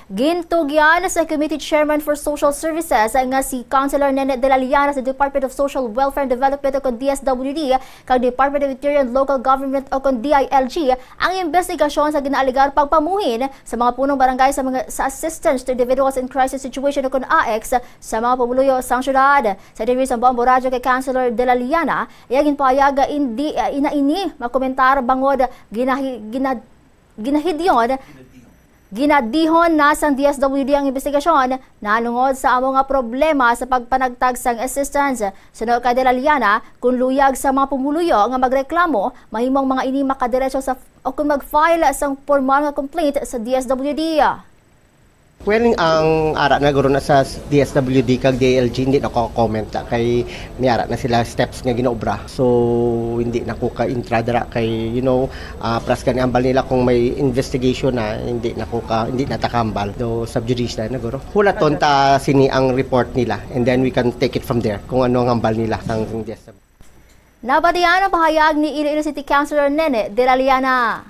Gintugyan sa Committee Chairman for Social Services nga si Councilor Nene de la Liana sa Department of Social Welfare and Development o kon DSWD kag Department of Interior and Local Government o kon DILG ang investigasyon sa ginaaligar pagpamuhin sa mga punong barangay sa assistance to individuals in crisis situation o kon AX sa mga pamuluyo sa syudad. Sa interview sa Bombo Radio kay Councilor de la Liana, iyagin payaga inaini makomentar bangod Ginadihon na sang DSWD ang investigasyon nalungod sa amo nga problema sa pagpanagtag sang assistance. Sunod kay de la Liana, kung luyag sa mga pumuluyo nga magreklamo, mahimong mga ini makadiretso sa o kung mag-file sang formal nga complaint sa DSWD. Well, ang ara na guro na sa DSWD kag DLG hindi na ko comment kay niara na sila steps nga ginaobra. So hindi na ko ka intradara kay pras kani ambal nila kung may investigation na hindi na takambal do subjudice na guro. Hulaton ta sini ang report nila and then we can take it from there kung ano ang ambal nila sang DSWD. Nabatian ang pahayag ni Iloilo City Councilor Nene de la Liana.